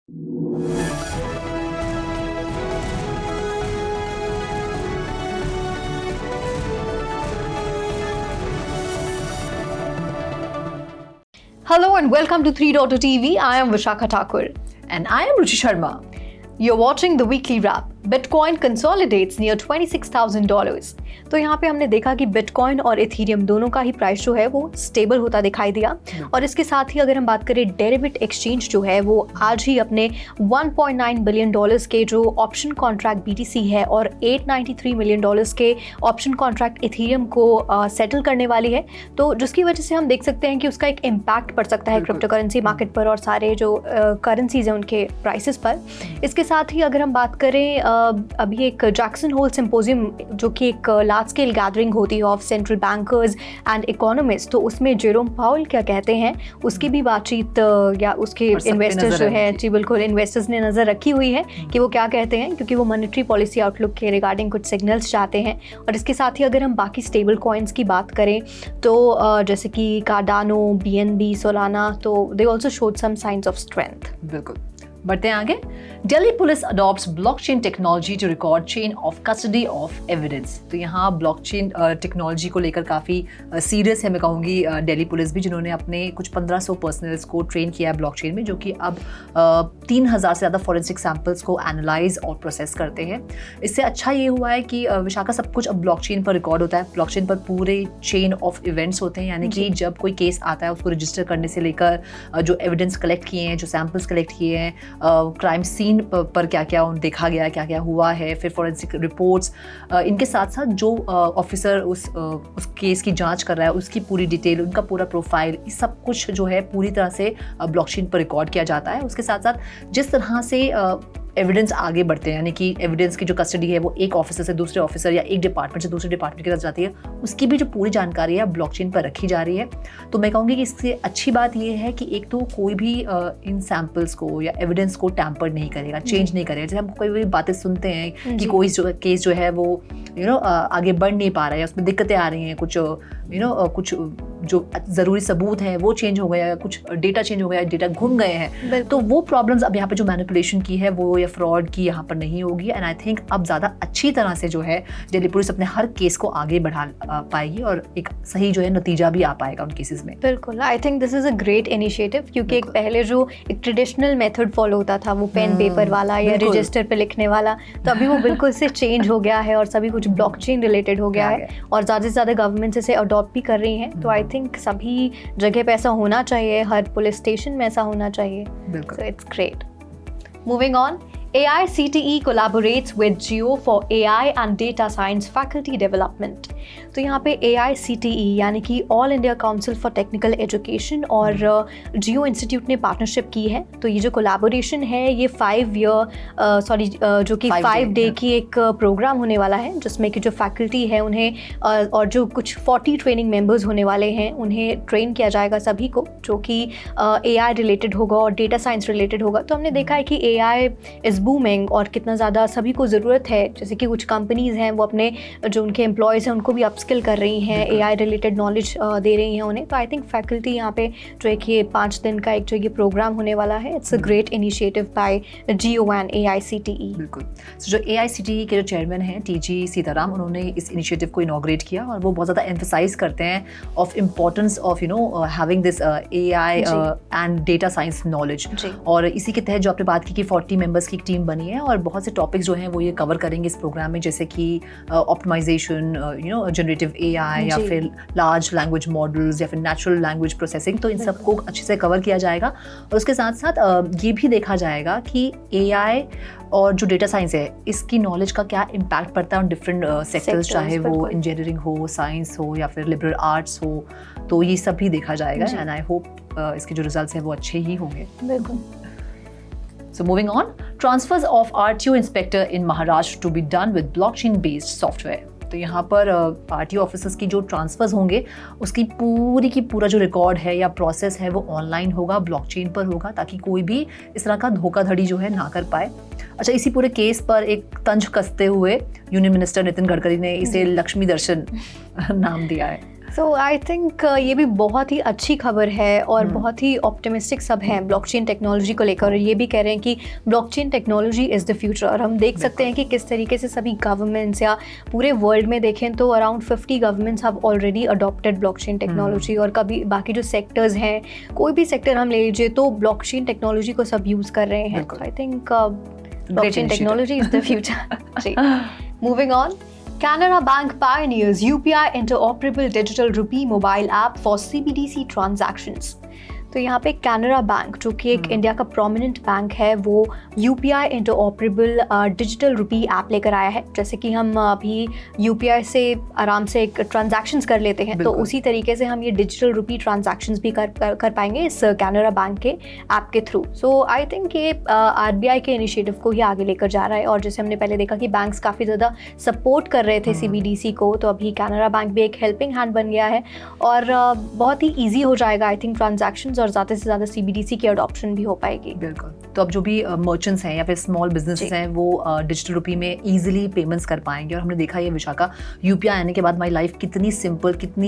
Hello and welcome to 3.0 TV. I am Vishakha Thakur. And I am Ruchi Sharma. You're watching the weekly wrap. Bitcoin consolidates near $26,000. तो यहाँ पे हमने देखा कि bitcoin और Ethereum दोनों का ही प्राइस जो है वो स्टेबल होता दिखाई दिया। और इसके साथ ही अगर हम बात करें डेरिवेटिव एक्सचेंज जो है वो आज ही अपने $1.9 बिलियन के जो ऑप्शन कॉन्ट्रैक्ट BTC है और $893 मिलियन के ऑप्शन कॉन्ट्रैक्ट इथेरियम को सेटल करने वाली है। तो जिसकी वजह से हम देख सकते हैं कि उसका एक इम्पैक्ट पड़ सकता है क्रिप्टो करेंसी मार्केट पर और सारे जो करेंसीज हैं उनके प्राइसेस पर। इसके साथ ही अगर हम बात करें अभी एक जैक्सन होल सिंपोजियम जो कि एक लार्ज स्केल गैदरिंग होती है of central bankers and economist, तो उसमें जेरोम पाउल क्या कहते हैं उसकी भी बातचीत या उसके इन्वेस्टर्स जो है जी बिल्कुल इन्वेस्टर्स ने नज़र रखी हुई है कि वो क्या कहते हैं, क्योंकि वो मॉनेटरी पॉलिसी आउटलुक के रिगार्डिंग कुछ सिग्नल्स चाहते हैं। और इसके साथ ही अगर हम बाकी स्टेबल कॉइन्स की बात करें तो जैसे कि कार्डानो, BNB, सोलाना, तो they also showed some signs of strength. बिल्कुल, बढ़ते हैं आगे। Delhi police adopts blockchain technology to record chain of custody of evidence. तो यहाँ ब्लॉकचेन टेक्नोलॉजी को लेकर काफ़ी सीरियस है, मैं कहूँगी दिल्ली पुलिस भी, जिन्होंने अपने कुछ 1500 पर्सनल्स को ट्रेन किया है ब्लॉकचेन में, जो कि अब 3000 से ज़्यादा फॉरेंसिक सैंपल्स को एनालाइज और प्रोसेस करते हैं। इससे अच्छा ये हुआ है कि विशाखा सब कुछ अब ब्लॉकचेन पर रिकॉर्ड होता है। ब्लॉकचेन पर पूरे चेन ऑफ इवेंट्स होते हैं, यानी कि जब कोई केस आता है उसको रजिस्टर करने से लेकर जो एविडेंस कलेक्ट किए हैं, जो सैंपल्स कलेक्ट किए हैं, क्राइम सीन पर क्या क्या देखा गया, क्या क्या हुआ है, फिर फॉरेंसिक रिपोर्ट्स, इनके साथ साथ जो ऑफिसर उस केस की जांच कर रहा है उसकी पूरी डिटेल, उनका पूरा प्रोफाइल, ये सब कुछ जो है पूरी तरह से ब्लॉकचेन पर रिकॉर्ड किया जाता है। उसके साथ साथ जिस तरह से एविडेंस आगे बढ़ते हैं, यानी कि एविडेंस की जो कस्टडी है वो एक ऑफिसर से दूसरे ऑफिसर या एक डिपार्टमेंट से दूसरे डिपार्टमेंट की तरफ जाती है, उसकी भी जो पूरी जानकारी है ब्लॉकचेन पर रखी जा रही है। तो मैं कहूँगी कि इससे अच्छी बात ये है कि एक तो कोई भी इन सैम्पल्स को या एविडेंस को टैम्पर नहीं करेगा, चेंज नहीं करेगा। जैसे हम कोई भी बातें सुनते हैं कि कोई जो केस जो है वो आगे बढ़ नहीं पा रहा है, उसमें दिक्कतें आ रही हैं, कुछ कुछ जो ज़रूरी सबूत हैं वो चेंज हो गया, कुछ डेटा चेंज हो गया, डेटा घूम गए हैं, तो वो प्रॉब्लम्स अब यहाँ पे जो मैनिपुलेशन की है वो या फ्रॉड की यहाँ पर नहीं होगी। एंड आई थिंक अब ज़्यादा अच्छी तरह से जो है दिल्ली पुलिस अपने हर केस को आगे बढ़ा पाएगी और एक सही जो है नतीजा भी आ पाएगा उन केसेस में। बिल्कुल, I think this is a great initiative, क्योंकि एक पहले जो एक ट्रेडिशनल मेथड फॉलो होता था वो पेन पेपर वाला या रजिस्टर पे लिखने वाला, तो अभी वो बिल्कुल से चेंज हो गया है और सभी कुछ ब्लॉकचेन रिलेटेड हो गया है और ज़्यादा से ज़्यादा गवर्नमेंट इसे अडॉप्ट भी कर रही हैं। तो आई थिंक सभी जगह पे ऐसा होना चाहिए, हर पुलिस स्टेशन में ऐसा होना चाहिए। बिल्कुल, so it's great. Moving on, AICTE collaborates with Jio for AI and Data Science Faculty Development। तो यहाँ पे AICTE यानी कि all India council for technical education और जियो इंस्टीट्यूट ने पार्टनरशिप की है। तो ये जो कोलैबोरेशन है ये 5 डे की एक प्रोग्राम होने वाला है, जिसमें कि जो फैकल्टी है उन्हें और जो कुछ 40 ट्रेनिंग मेंबर्स होने वाले हैं उन्हें ट्रेन किया जाएगा सभी को, जो कि AI रिलेटेड होगा और डेटा साइंस रिलेटेड होगा। तो हमने देखा है कि AI इज़ बूमिंग और कितना ज़्यादा सभी को ज़रूरत है। जैसे कि कुछ कंपनीज़ हैं वो अपने जो उनके एम्प्लॉयज़ हैं उनको भी अपस्किल कर रही हैं, AI रिलेटेड नॉलेज दे रही हैं उन्हें। तो आई थिंक फैकल्टी यहाँ पे जो एक ये 5 दिन का एक जो ये प्रोग्राम होने वाला है, it's a great initiative by Jio and AICTE। बिल्कुल, जो AICTE के जो चेयरमैन हैं TG सीताराम, उन्होंने इस इनिशिएटिव को इनॉग्रेट किया और वो बहुत ज़्यादा एम्फसाइज करते हैं of importance of having this AI and data science knowledge. और इसी के तहत जो आपने बात की कि 40 मेंबर्स की टीम बनी है और बहुत से टॉपिक्स जो हैं वो ये कवर करेंगे इस प्रोग्राम में, जैसे कि ऑप्टिमाइजेशन, जनरेटिव AI या फिर लार्ज लैंग्वेज मॉडल्स या फिर नेचुरल लैंग्वेज प्रोसेसिंग। तो इन सबको अच्छे से कवर किया जाएगा और उसके साथ साथ ये भी देखा जाएगा कि AI और जो डेटा साइंस है इसकी नॉलेज का क्या इम्पैक्ट पड़ता है ऑन डिफरेंट सेक्टर्स, चाहे वो इंजीनियरिंग हो, साइंस हो या फिर लिबरल आर्ट्स हो। तो ये सब भी देखा जाएगा एंड आई होप इसके जो रिजल्ट्स हैं वो अच्छे ही होंगे। बिल्कुल। So moving on, transfers of RTO inspector in Maharashtra to be done with blockchain-based software. तो यहाँ पर RTO ऑफिसर्स की जो ट्रांसफर्स होंगे उसकी पूरी की पूरा जो रिकॉर्ड है या प्रोसेस है वो ऑनलाइन होगा, ब्लॉकचेन पर होगा, ताकि कोई भी इस तरह का धोखाधड़ी जो है ना कर पाए। अच्छा, इसी पूरे केस पर एक तंज कसते हुए यूनियन मिनिस्टर नितिन गडकरी ने इसे लक्ष्मी दर्शन नाम दिया है। सो आई थिंक ये भी बहुत ही अच्छी खबर है और बहुत ही ऑप्टिमिस्टिक सब हैं ब्लॉकचेन टेक्नोलॉजी को लेकर, और ये भी कह रहे हैं कि blockchain technology is the future. और हम देख सकते हैं कि किस तरीके से सभी गवर्नमेंट्स या पूरे वर्ल्ड में देखें तो around 50 governments have already adopted blockchain technology. और कभी बाकी जो सेक्टर्स हैं, कोई भी सेक्टर हम ले लीजिए तो ब्लॉकचेन टेक्नोलॉजी को सब यूज़ कर रहे हैं। I think blockchain technology is the future. जी, moving on. Canara Bank pioneers UPI interoperable digital rupee mobile app for CBDC transactions. तो यहाँ पे कैनरा बैंक जो कि एक इंडिया का प्रोमिनेंट बैंक है, वो UPI interoperable digital rupee app लेकर आया है। जैसे कि हम अभी यूपीआई से आराम से एक ट्रांजैक्शंस कर लेते हैं, तो उसी तरीके से हम ये डिजिटल रुपी ट्रांजैक्शंस भी कर पाएंगे इस कैनरा बैंक के ऐप के थ्रू। सो आई थिंक ये आरबीआई के इनिशिएटिव को ही आगे लेकर जा रहा है। और जैसे हमने पहले देखा कि बैंक्स काफ़ी ज़्यादा सपोर्ट कर रहे थे सीबीडीसी को, तो अभी कैनरा बैंक भी एक हेल्पिंग हैंड बन गया है और बहुत ही ईजी हो जाएगा आई थिंक ट्रांजैक्शंस, और ज़्यादा से ज़्यादा सीबीडीसी की अडॉप्शन भी हो पाएगी। बिल्कुल। तो अब जो भी मर्चेंट्स हैं या फिर स्मॉल बिजनेसेस हैं वो डिजिटल रुपी में इजीली पेमेंट्स कर पाएंगे। और हमने देखा ये विशाखा, यूपीआई आने के बाद माई लाइफ कितनी सिंपल, कितनी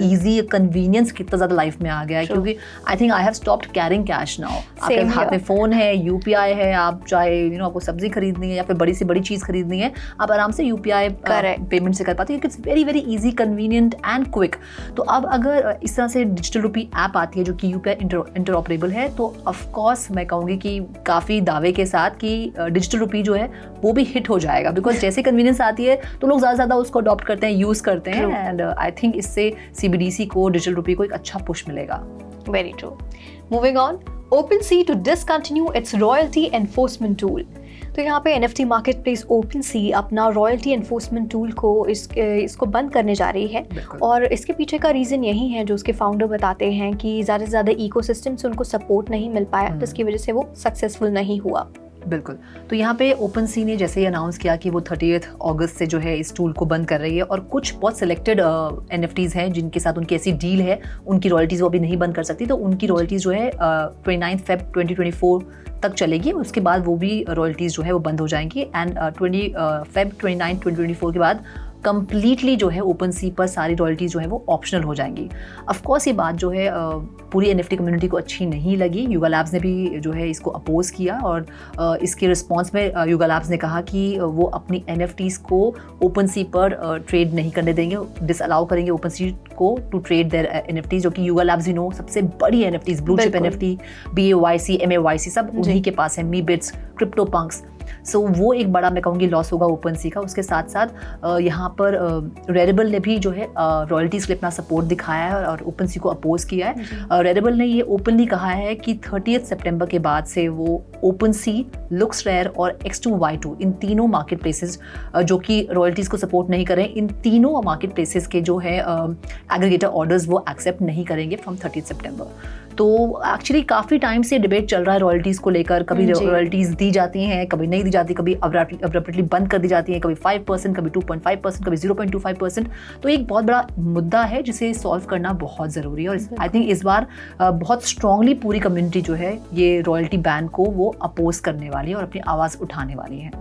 ईजी, कन्वीनियंस कितना ज़्यादा लाइफ में आ गया है। क्योंकि I think I have stopped carrying cash now. आपके हाथ में फ़ोन है, यूपीआई है, आप चाहे आपको सब्जी खरीदनी है या फिर बड़ी से बड़ी चीज़ खरीदनी है, आप आराम से यूपीआई पेमेंट से कर पाते हैं। It's very very easy, convenient and quick. तो अब अगर इस तरह से डिजिटल रुपी ऐप आती है जो कि यूपीआई इंटरऑपरेबल है, तो ऑफ कोर्स मैं कहूँगी कि काफ़ी दावे के साथ कि डिजिटल रुपी जो है वो भी हिट हो जाएगा। बिकॉज जैसे कन्वीनियंस आती है तो लोग ज़्यादा से ज़्यादा उसको अडॉप्ट करते हैं, यूज़ करते हैं। एंड आई थिंक इससे सीबीडीसी को, डिजिटल रुपी को एक अच्छा पुश मिलेगा। Very true. Moving on. OpenSea to discontinue its royalty enforcement tool. तो यहाँ पे NFT मार्केट प्लेस OpenSea अपना रॉयल्टी एनफोर्समेंट टूल को इसको बंद करने जा रही है। और इसके पीछे का रीज़न यही है जो उसके फाउंडर बताते हैं कि ज़्यादा से ज़्यादा इकोसिस्टम से उनको सपोर्ट नहीं मिल पाया, जिसकी वजह से वो सक्सेसफुल नहीं हुआ। बिल्कुल। तो यहाँ पे OpenSea ने जैसे ही अनाउंस किया कि वो 30 अगस्त से जो है इस टूल को बंद कर रही है, और कुछ बहुत सिलेक्टेड NFTs हैं जिनके साथ उनकी ऐसी डील है, उनकी रॉयल्टीज़ वो अभी नहीं बंद कर सकती। तो उनकी रॉयल्टीज़ जो है 29 फेब 2024 तक चलेगी। उसके बाद वो भी रॉयल्टीज़ जो है वो बंद हो जाएंगी। एंड 20 फेब 29 2024 के बाद कंप्लीटली जो है OpenSea पर सारी रॉयल्टीज़ जो है वो ऑप्शनल हो जाएंगी। ऑफ कोर्स ये बात जो है पूरी NFT कम्युनिटी को अच्छी नहीं लगी। युगा लैब्स ने भी जो है इसको अपोज किया, और इसके रिस्पॉन्स में युगा लैब्स ने कहा कि वो अपनी NFTs को OpenSea पर ट्रेड नहीं करने देंगे, डिसअलाउ करेंगे OpenSea को टू ट्रेड देयर NFTs, जो कि युगा लैब्स नो सबसे बड़ी NFTs, blue chip NFT, BAYC, MAYC सब उन्हीं के पास है, मीबिट्स, क्रिप्टोपंक्स। सो वो एक बड़ा मैं कहूँगी लॉस होगा OpenSea का। उसके साथ साथ यहाँ पर रेरेबल ने भी जो है रॉयल्टीज़ के लिए अपना सपोर्ट दिखाया है और OpenSea को अपोज किया है। रेरेबल ने ये ओपनली कहा है कि 30 सितंबर के बाद से वो OpenSea, LooksRare और X2Y2 इन तीनों मार्केट प्लेसेस जो कि रॉयल्टीज़ को सपोर्ट नहीं करें, इन तीनों मार्केट प्लेसेस के जो है एग्रीगेटर ऑर्डर्स वो एक्सेप्ट नहीं करेंगे फ्रॉम 30 सितंबर। तो एक्चुअली काफ़ी टाइम से डिबेट चल रहा है रॉयल्टीज़ को लेकर। कभी रॉयल्टीज़ दी जाती हैं, कभी नहीं दी जाती, कभी अब्रप्टली बंद कर दी जाती हैं, कभी 5%, कभी 2.5%, कभी 0.25%। तो एक बहुत बड़ा मुद्दा है जिसे सॉल्व करना बहुत ज़रूरी है। और आई थिंक इस बार बहुत स्ट्रांगली पूरी कम्युनिटी जो है ये रॉयल्टी बैन को वो अपोज करने वाली है और अपनी आवाज़ उठाने वाली है।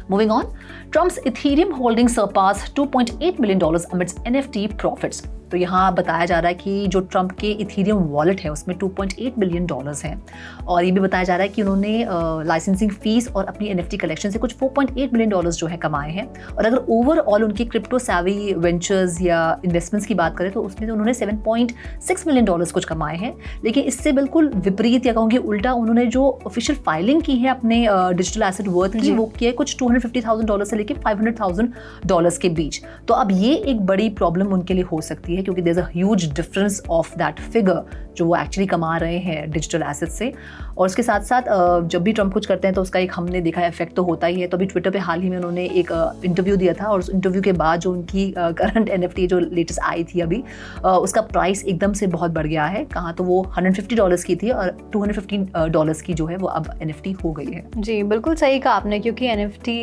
Moving on, Trump's Ethereum holdings surpassed $2.8 million amidst NFT profits. तो यहाँ बताया जा रहा है कि जो ट्रंप के इथीरियम वॉलेट है उसमें $2.8 बिलियन हैं, और ये भी बताया जा रहा है कि उन्होंने लाइसेंसिंग फीस और अपनी NFT कलेक्शन से कुछ $4.8 बिलियन जो है कमाए हैं। और अगर ओवरऑल उनकी क्रिप्टो सैवी वेंचर्स या इन्वेस्टमेंट्स की बात करें तो उसमें तो उन्होंने $7.6 मिलियन कुछ कमाए हैं। लेकिन इससे बिल्कुल विपरीत या कहूँगी उल्टा, उन्होंने जो ऑफिशियल फाइलिंग की है अपने डिजिटल एसेट वर्थ की, वो की है कुछ $250,000 से लेकर $500,000 के बीच। तो अब ये एक बड़ी प्रॉब्लम उनके लिए हो सकती है, क्योंकि there is a huge difference of that figure जो वो एक्चुअली कमा रहे हैं डिजिटल एसेट से। और उसके साथ साथ जब भी ट्रंप कुछ करते हैं तो उसका एक हमने देखा है इफेक्ट तो होता ही है। तो अभी ट्विटर पे हाल ही में उन्होंने एक इंटरव्यू दिया था, और उस इंटरव्यू के बाद जो उनकी करंट NFT जो लेटेस्ट आई थी अभी, उसका प्राइस एकदम से बहुत बढ़ गया है। कहाँ तो वो $150 की थी और $215 की जो है वो अब NFT हो गई है। जी बिल्कुल सही कहा आपने, क्योंकि NFT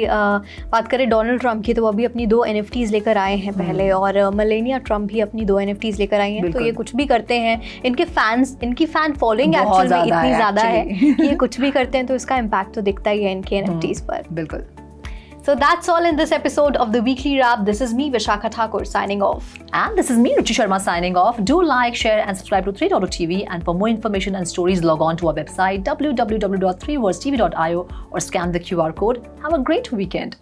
बात करें डोनाल्ड ट्रंप की तो वो अभी अपनी 2 NFTs लेकर आए हैं पहले, और मेलेनिया ट्रंप भी अपनी 2 NFTs लेकर आई हैं। तो ये कुछ भी करते हैं, इनकी फैन फॉलोइंग एक्चुअली में इतनी ज़्यादा है कि ये कुछ भी करते हैं तो इसका इम्पैक्ट तो दिखता ही है इनके NFTs पर। बिल्कुल। So that's all in this episode of the Weekly Wrap. This is me, Vishakha Thakur, signing off. And this is me, Ruchi Sharma, signing off. Do like, share, and subscribe to 3.TV. And for more information and stories, log on to our website www.3wordstv.io or scan the QR code. Have a great weekend.